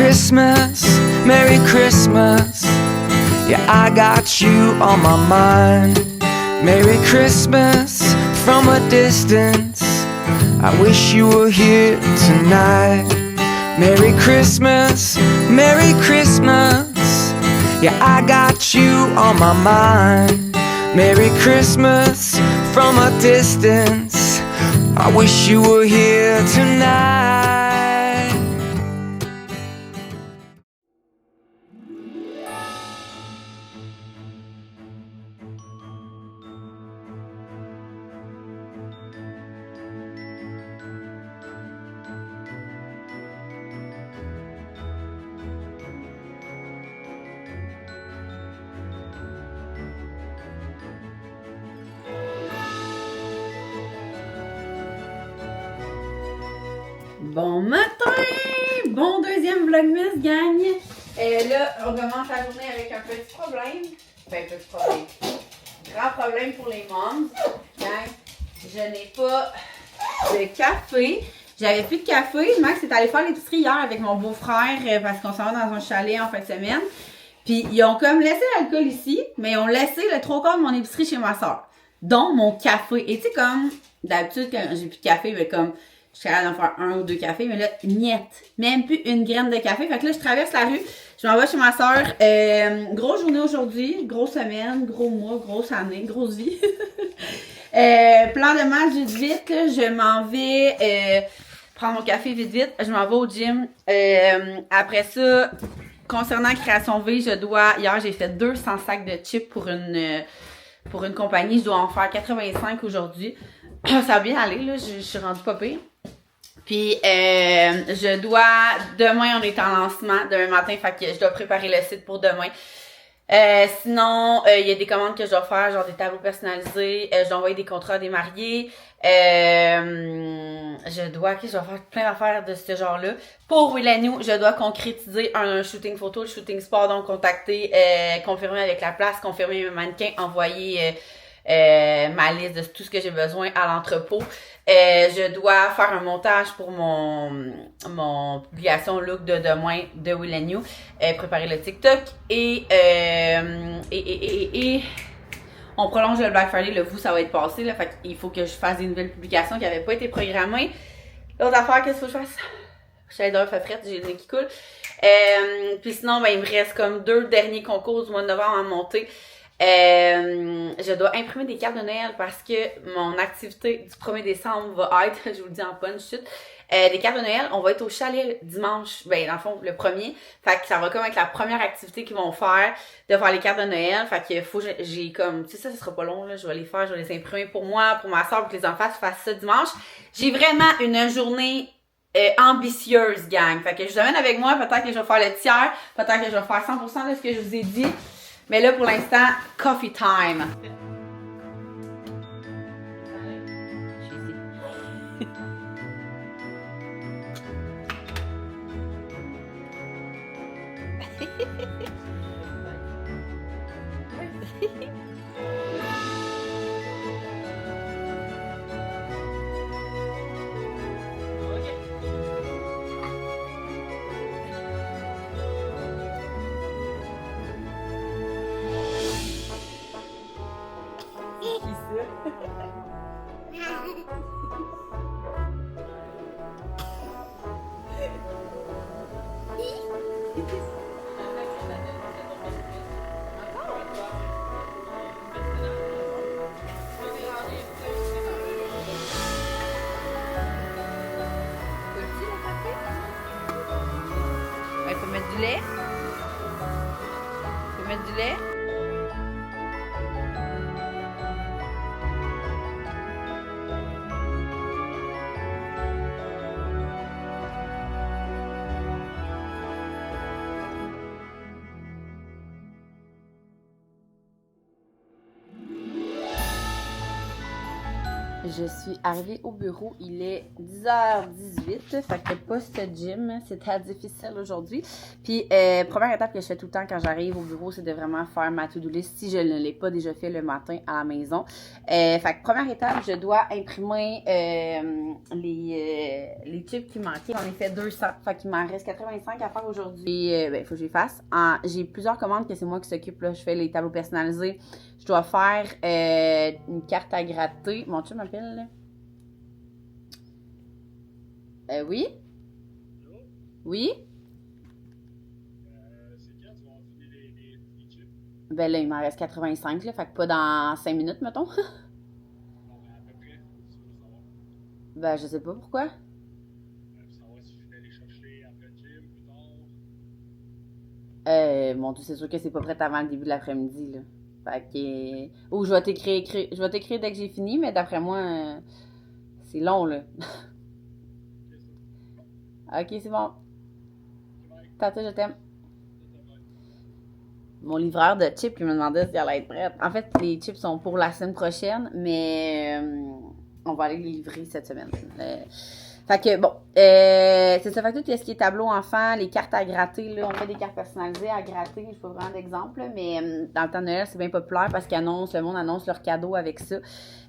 Christmas, Merry Christmas. Yeah, I got you on my mind. Merry Christmas from a distance. I wish you were here tonight. Merry Christmas, Merry Christmas. Yeah, I got you on my mind. Merry Christmas from a distance. I wish you were here tonight. Bon matin! Bon deuxième Vlogmas, gang! Là, on commence la journée avec un petit problème. Enfin, petit problème. Grand problème pour les moms. Gang, je n'ai pas de café. J'avais plus de café. Max est allé faire l'épicerie hier avec mon beau-frère parce qu'on s'en va dans un chalet en fin de semaine. Puis, ils ont comme laissé l'alcool ici, mais ils ont laissé le 3/4 de mon épicerie chez ma soeur. Dont mon café. Et tu sais, comme d'habitude, quand j'ai plus de café, mais comme je suis capable d'en faire 1 ou 2 cafés, mais là, niette. Même plus une graine de café. Fait que là, je traverse la rue, je m'en vais chez ma soeur. Grosse journée aujourd'hui, grosse semaine, gros mois, grosse année, grosse vie. Plan de match vite, là, je m'en vais prendre mon café vite. Je m'en vais au gym. Après ça, concernant Création V, hier, j'ai fait 200 sacs de chips pour une compagnie. Je dois en faire 85 aujourd'hui. Ça va bien aller, là. Je suis rendue pas pire. Puis, demain, on est en lancement, demain matin, fait que je dois préparer le site pour demain. Sinon, il y a des commandes que je dois faire, genre des tableaux personnalisés, je dois envoyer des contrats à des mariés, je dois faire plein d'affaires de ce genre-là. Pour Will & You, je dois concrétiser un shooting photo, le shooting sport, donc contacter, confirmer avec la place, confirmer mes mannequins, envoyer ma liste de tout ce que j'ai besoin à l'entrepôt. Je dois faire un montage pour mon publication look de demain de Will & You, préparer le TikTok et on prolonge le Black Friday, ça va être passé, là, fait qu'il faut que je fasse des nouvelles publications qui n'avaient pas été programmées. L'autre affaire, qu'est-ce qu'il faut que je fasse? Je suis allée dans fait frette, j'ai le nez qui coule. Puis sinon, il me reste comme 2 derniers concours du mois de novembre à monter. Je dois imprimer des cartes de Noël parce que mon activité du 1er décembre va être, je vous le dis en punch chute, des cartes de Noël. On va être au chalet dimanche, dans le fond, le 1er. Fait que ça va comme être la première activité qu'ils vont faire, de faire les cartes de Noël. Fait que j'ai comme, tu sais, ça sera pas long, là. Je vais les imprimer pour moi, pour ma soeur, pour que les enfants fassent ça dimanche. J'ai vraiment une journée ambitieuse, gang. Fait que je vous amène avec moi, peut-être que je vais faire le tiers, peut-être que je vais faire 100% de ce que je vous ai dit. Mais là, pour l'instant, coffee time. Il faut mettre du lait. Il faut mettre du lait. Je suis arrivée au bureau, il est 10h18, fait que post-gym, c'était difficile aujourd'hui. Puis, première étape que je fais tout le temps quand j'arrive au bureau, c'est de vraiment faire ma to-do list si je ne l'ai pas déjà fait le matin à la maison. Fait que première étape, je dois imprimer les chips qui manquaient. J'en ai fait 200, fait qu'il m'en reste 85 à faire aujourd'hui. Il faut que je les fasse. J'ai plusieurs commandes que c'est moi qui s'occupe, là. Je fais les tableaux personnalisés. Je dois faire une carte à gratter. Mon chum m'appelle, là. Oui? Oui? C'est quand tu vas finir les chips? Ben là, il m'en reste 85, là. Fait que pas dans 5 minutes, mettons. Bon, ben, à peu près, tu veux savoir. Ben, je sais pas pourquoi. Pour savoir si je vais aller chercher après le gym plus tard. Mon Dieu, c'est sûr que c'est pas prêt avant le début de l'après-midi, là. Fait que... Ou je vais t'écrire dès que j'ai fini, mais d'après moi, c'est long, là. Ok, c'est bon. Tata, je t'aime. Mon livreur de chips, il me demandait si elle allait être prête. En fait, les chips sont pour la semaine prochaine, mais on va aller les livrer cette semaine. Fait que, bon, c'est ça. Fait que tout ce qui est tableau enfant, les cartes à gratter, là, on fait des cartes personnalisées à gratter. Je pas vraiment d'exemple, mais dans le temps de Noël, c'est bien populaire parce le monde annonce leurs cadeaux avec ça.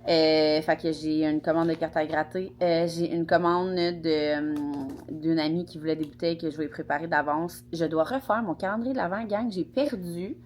Fait que j'ai une commande de cartes à gratter. J'ai une commande d'une amie qui voulait des bouteilles que je vais préparer d'avance. Je dois refaire mon calendrier de l'avant, gang. J'ai perdu,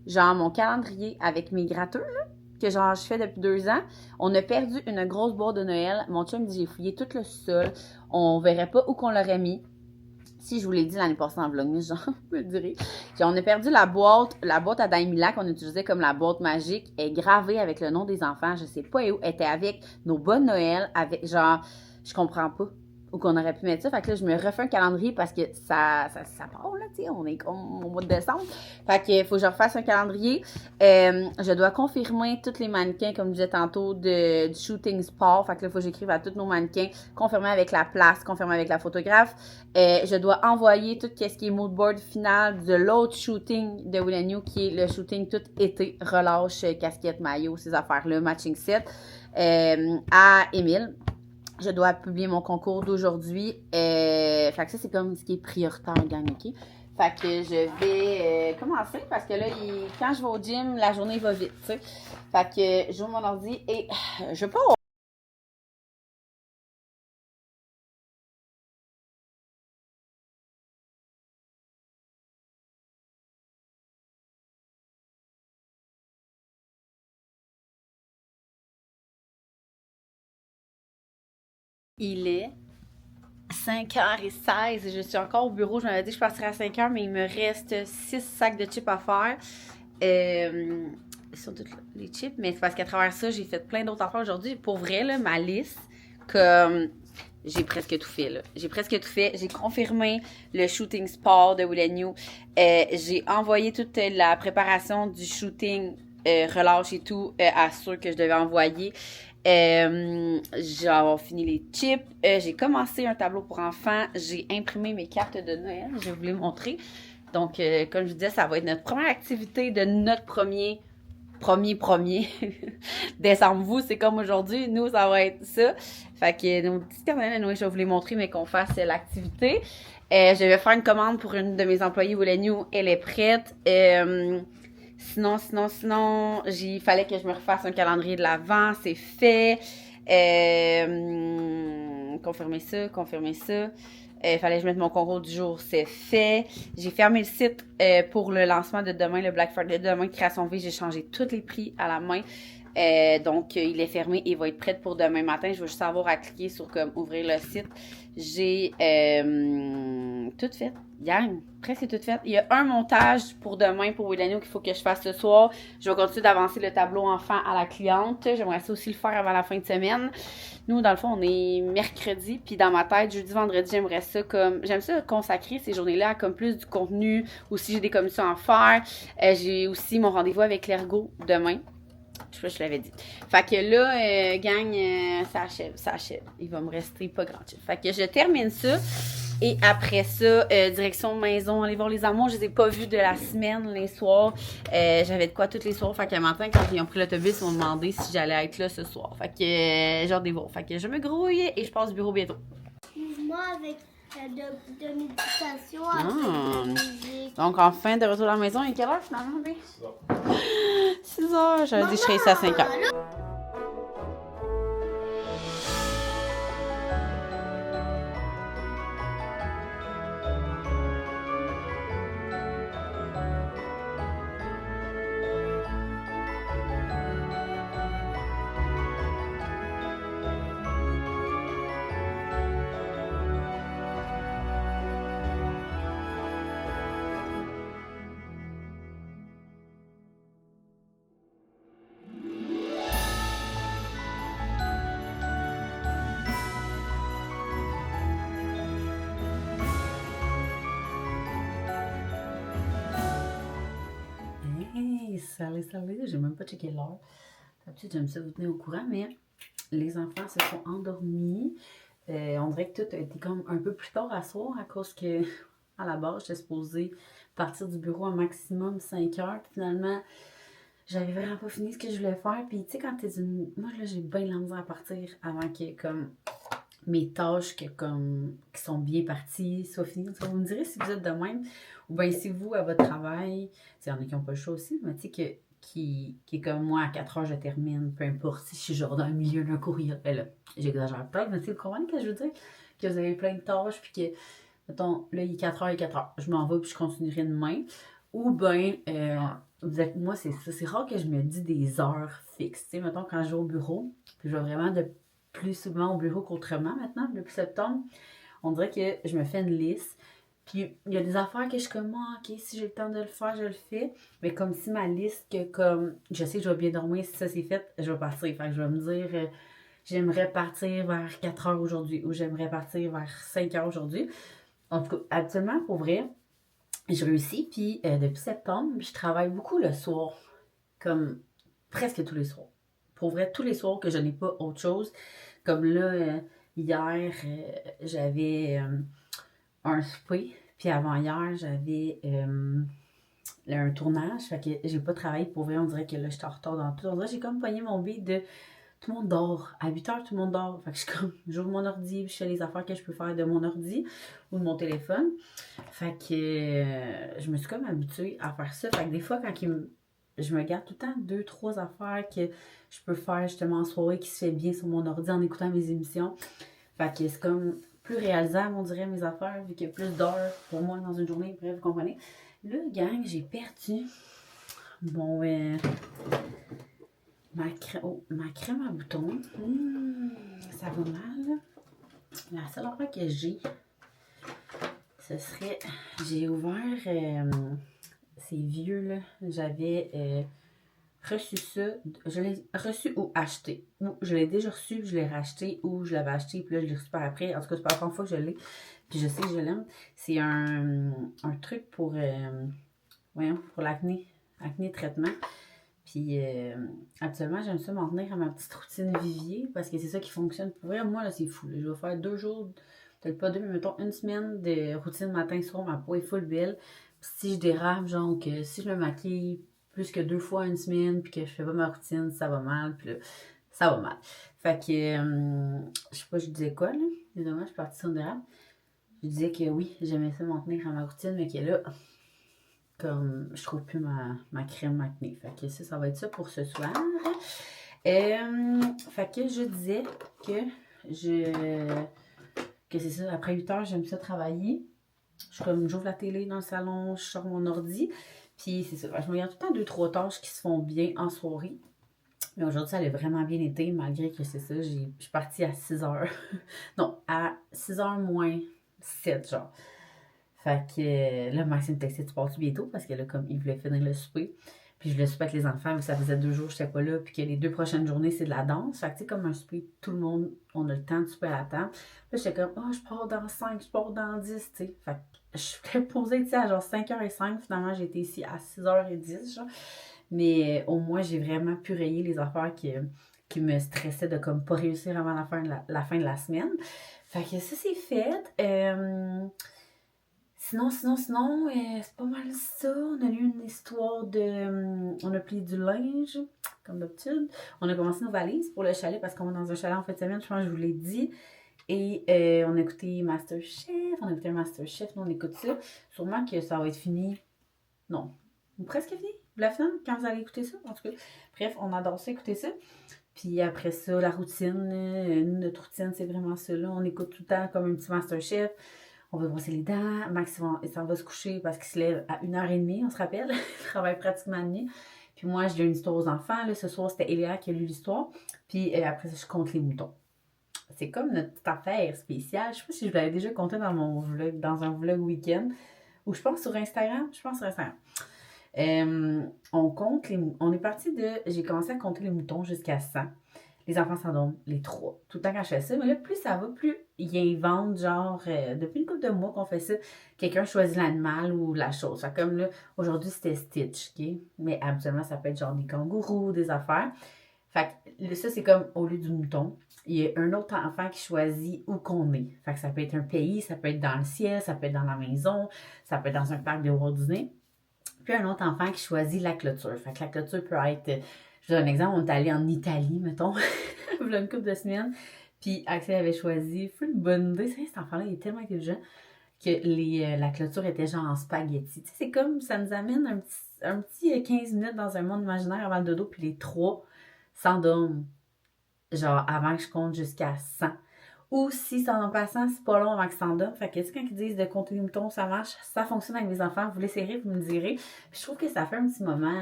genre, mon calendrier avec mes gratteurs, là, que genre je fais depuis 2 ans. On a perdu une grosse boîte de Noël. Mon chum me dit, j'ai fouillé tout le sol. On verrait pas où qu'on l'aurait mis. Si je vous l'ai dit l'année passée en vlogmas, genre, je me dirais. On a perdu la boîte à Daimila qu'on utilisait comme la boîte magique est gravée avec le nom des enfants. Je sais pas où. Elle était avec nos bonnes Noël, avec genre, je comprends pas où qu'on aurait pu mettre ça. Fait que là, je me refais un calendrier parce que ça part, là, tu sais, on est comme au mois de décembre. Fait que faut que je refasse un calendrier. Je dois confirmer tous les mannequins, comme je disais tantôt, du shooting sport. Fait que là, faut que j'écrive à tous nos mannequins, confirmer avec la place, confirmer avec la photographe. Je dois envoyer tout ce qui est mood board final de l'autre shooting de Will & You, qui est le shooting tout été, relâche, casquette, maillot, ces affaires-là, matching set, à Émile. Je dois publier mon concours d'aujourd'hui. Fait que ça, c'est comme ce qui est prioritaire, gang, OK? Fait que je vais commencer parce que là, quand je vais au gym, la journée va vite, tu sais. Fait que j'ouvre mon ordi et je peux. Il est 5h16 et je suis encore au bureau. Je m'avais dit que je passerais à 5h, mais il me reste 6 sacs de chips à faire. Ils sont tous les chips, mais c'est parce qu'à travers ça, j'ai fait plein d'autres affaires aujourd'hui. Pour vrai, là, ma liste, comme j'ai presque tout fait, là. J'ai presque tout fait. J'ai confirmé le shooting sport de Will & You. J'ai envoyé toute la préparation du shooting relâche et tout à ceux que je devais envoyer. J'ai fini les chips. J'ai commencé un tableau pour enfants. J'ai imprimé mes cartes de Noël. Je vais vous les montrer. Donc, comme je vous disais, ça va être notre première activité de notre premier décembre. Vous, c'est comme aujourd'hui. Nous, ça va être ça. Fait que nos petites cartes de Noël, je vais vous les montrer, mais qu'on fasse l'activité. Je vais faire une commande pour une de mes employées Will & You. Elle est prête. Sinon, il fallait que je me refasse un calendrier de l'Avent, c'est fait. Confirmer ça. Fallait que je mette mon concours du jour, c'est fait. J'ai fermé le site pour le lancement de demain, le Black Friday de demain, Création V. J'ai changé tous les prix à la main. Donc, il est fermé et il va être prêt pour demain matin. Je vais juste avoir à cliquer sur comme ouvrir le site. J'ai tout fait. Gang, presque tout fait. Il y a un montage pour demain pour Will & You qu'il faut que je fasse ce soir. Je vais continuer d'avancer le tableau enfant à la cliente. J'aimerais ça aussi le faire avant la fin de semaine. Nous, dans le fond, on est mercredi, puis dans ma tête, jeudi, vendredi, j'aime ça consacrer ces journées-là à comme plus du contenu. Aussi, j'ai des commissions à faire. J'ai aussi mon rendez-vous avec l'ergo demain. Je sais pas, je l'avais dit. Fait que là, gang, ça achève. Il va me rester pas grand chose. Fait que je termine ça. Et après ça, direction maison, aller voir les amours. Je les ai pas vus de la semaine, les soirs. J'avais de quoi tous les soirs. Fait qu'un matin, quand ils ont pris l'autobus, ils m'ont demandé si j'allais être là ce soir. Fait que, genre des voir. Fait que je me grouille et je passe au bureau bientôt. Mouvement avec de méditation, Ah. avec de la musique. Donc, enfin, de retour à la maison. Et quelle heure finalement, bébé? 6 heures. J'avais dit que je serais ici à 5 heures. Hey, salut, salut. J'ai même pas checké l'heure. D'habitude, j'aime ça vous tenir au courant, mais les enfants se sont endormis. On dirait que tout a été comme un peu plus tard à soir à cause que, à la base, j'étais supposée partir du bureau un maximum 5 heures. Puis finalement, j'avais vraiment pas fini ce que je voulais faire. Puis tu sais, quand t'es une. Moi, là, j'ai bien la misère à partir avant que, comme, mes tâches qui sont bien parties soient finies. Vous me direz si vous êtes de même. Ou bien si vous, à votre travail, il y en a qui n'ont pas le choix aussi, mais tu sais, qui est comme moi, à 4 heures, je termine, peu importe si je suis genre dans le milieu d'un courriel. Ben là, j'exagère peut-être, mais tu sais, vous comprenez ce que je veux dire? Que vous avez plein de tâches, puis que, mettons, là, il est 4 heures, il est 4 heures. Je m'en vais, puis je continuerai demain. Ou bien, moi, c'est ça. C'est rare que je me dis des heures fixes. Tu sais, mettons, quand je vais au bureau, puis je vais vraiment de plus souvent au bureau qu'autrement maintenant, depuis septembre, on dirait que je me fais une liste. Puis il y a des affaires que je suis comme, ah, ok, si j'ai le temps de le faire, je le fais. Mais comme si ma liste, que comme je sais que je vais bien dormir, si ça c'est fait, je vais partir. Fait que je vais me dire, j'aimerais partir vers 4 heures aujourd'hui ou j'aimerais partir vers 5 heures aujourd'hui. En tout cas, habituellement, pour vrai, je réussis. Puis depuis septembre, je travaille beaucoup le soir. Comme presque tous les soirs. Pour vrai, tous les soirs que je n'ai pas autre chose. Comme là, hier, j'avais un souper. Puis avant hier, j'avais un tournage. Fait que j'ai pas travaillé pour vrai. On dirait que là, j'étais en retard dans tout. On dirait que j'ai comme pogné mon beat de tout le monde dort. À 8 heures, tout le monde dort. Fait que je suis comme, j'ouvre mon ordi, puis je fais les affaires que je peux faire de mon ordi ou de mon téléphone. Fait que je me suis comme habituée à faire ça. Fait que des fois, je me garde tout le temps 2-3 affaires que je peux faire justement en soirée qui se fait bien sur mon ordi en écoutant mes émissions. Fait que c'est comme plus réalisable, on dirait, mes affaires, vu qu'il y a plus d'heures pour moi dans une journée. Bref, vous comprenez. Là, gang, j'ai perdu mon... ma crème à boutons. Ça va mal. La seule affaire que j'ai, ce serait... J'ai ouvert... c'est vieux, là. J'avais reçu ça. Je l'ai reçu ou acheté. Ou je l'ai déjà reçu, puis je l'ai racheté, ou je l'avais acheté, puis là, je l'ai reçu par après. En tout cas, c'est pas la première fois que je l'ai. Puis je sais que je l'aime. C'est un truc pour... pour l'acné. Acné traitement. Puis, actuellement, j'aime ça m'en tenir à ma petite routine Vivier parce que c'est ça qui fonctionne pour vrai. Moi, là, c'est fou. Là. Je vais faire 2 jours, peut-être pas 2, mais mettons 1 semaine de routine matin-soir. Ma peau est full belle. Puis, si je dérape, genre, que si je me maquille plus que 2 fois 1 semaine, puis que je fais pas ma routine, ça va mal. Puis là, ça va mal. Fait que, je sais pas, je disais quoi, là? Évidemment, je suis partie sur une dérape. Je disais que oui, j'aimais ça m'en tenir à ma routine, mais que là, comme je trouve plus ma crème acné. Fait que ça va être ça pour ce soir. Fait que je disais que c'est ça, après 8 heures, j'aime ça travailler. J'ouvre la télé dans le salon, je sors mon ordi. Puis c'est ça, je me regarde tout le temps 2-3 tâches qui se font bien en soirée. Mais aujourd'hui, ça a vraiment bien été, malgré que c'est ça, je suis partie à 6 heures. Non, à 6 heures moins 7, genre. Fait que là, Maxime me textait, tu pars-tu bientôt? Parce que là, comme il voulait finir le souper. Puis je le souper avec les enfants, mais ça faisait 2 jours que je n'étais pas là. Puis que les 2 prochaines journées, c'est de la danse. Fait que tu sais, comme un souper, tout le monde, on a le temps de souper à la table. Puis j'étais comme, oh, je pars dans 5, je pars dans 10, tu sais. Fait que je suis posée, tu sais, à genre 5h05. Finalement, j'ai été ici à 6h10, genre. Mais au moins, j'ai vraiment pu rayer les affaires qui me stressaient de comme pas réussir avant la fin de la semaine. Fait que ça, c'est fait. Sinon, c'est pas mal ça. On a eu une histoire de... on a plié du linge, comme d'habitude. On a commencé nos valises pour le chalet parce qu'on va dans un chalet en fin de semaine, je pense que je vous l'ai dit. Et on a écouté Masterchef. On a écouté un Masterchef, nous on écoute ça. Sûrement que ça va être fini. Non, presque fini. La finale, quand vous allez écouter ça, en tout cas. Bref, on adore ça, écouter ça. Puis après ça, la routine, notre routine, c'est vraiment ça. Là. On écoute tout le temps comme un petit Masterchef. On va brosser les dents. Max, il s'en va se coucher parce qu'il se lève à 1h30, on se rappelle. Il travaille pratiquement de nuit. Puis moi, j'ai une histoire aux enfants. Là. Ce soir, c'était Eléa qui a lu l'histoire. Puis après ça, je compte les moutons. C'est comme notre petite affaire spéciale. Je sais pas si je vous l'avais déjà compté dans mon vlog, dans un vlog week-end. Ou je pense sur Instagram. On est parti de... J'ai commencé à compter les moutons jusqu'à 100. Les enfants s'endorment, les 3. Tout le temps quand je fais ça. Mais là, plus ça va, plus ils inventent, genre, depuis une couple de mois qu'on fait ça, quelqu'un choisit l'animal ou la chose. Fait comme là, aujourd'hui, c'était Stitch, OK? Mais habituellement, ça peut être genre des kangourous, des affaires. Fait que ça, c'est comme au lieu du mouton, il y a un autre enfant qui choisit où qu'on est. Fait que ça peut être un pays, ça peut être dans le ciel, ça peut être dans la maison, ça peut être dans un parc de Walt Disney. Puis un autre enfant qui choisit la clôture. Fait que la clôture peut être... Je donne un exemple, on est allé en Italie, mettons, il y a une couple de semaines. Puis Axel avait choisi, une bonne idée, cet enfant-là, il est tellement intelligent que la clôture était genre en spaghetti. Tu sais, c'est comme, ça nous amène un petit 15 minutes dans un monde imaginaire avant le dodo, puis les 3 s'endorment, genre avant que je compte jusqu'à 100. Ou si ça en passant, c'est pas long avant qu'ils s'endorment. Fait que tu sais, quand ils disent de compter les moutons, ça marche, ça fonctionne avec mes enfants. Vous l'essayerez, vous me direz. Puis je trouve que ça fait un petit moment.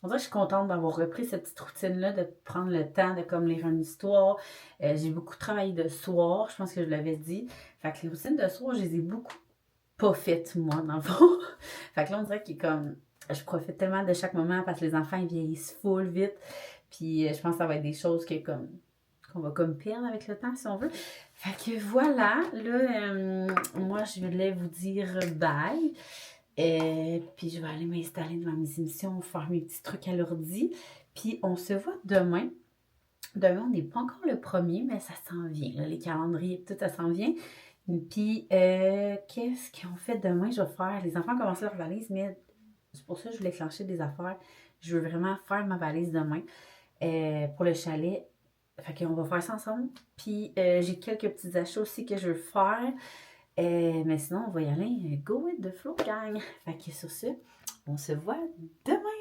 On dirait que je suis contente d'avoir repris cette petite routine-là, de prendre le temps de comme lire une histoire. J'ai beaucoup travaillé de soir, je pense que je l'avais dit. Fait que les routines de soir, je les ai beaucoup pas faites, moi, dans le fond. Fait que là, on dirait que comme je profite tellement de chaque moment parce que les enfants, ils vieillissent full vite. Puis je pense que ça va être des choses qu'on va comme perdre avec le temps, si on veut. Fait que voilà, là, moi, je voulais vous dire bye. Puis je vais aller m'installer devant mes émissions, faire mes petits trucs à l'ordi. Puis on se voit demain. Demain, on n'est pas encore le 1er, mais ça s'en vient. Là, les calendriers, tout ça s'en vient. Puis, qu'est-ce qu'on fait demain? Je vais faire... Les enfants commencent leur valise, mais c'est pour ça que je voulais clencher des affaires. Je veux vraiment faire ma valise demain pour le chalet. Fait qu'on va faire ça ensemble. Puis, j'ai quelques petits achats aussi que je veux faire. Mais sinon, on va y aller. Go with the flow, gang. Fait que sur ce, on se voit demain.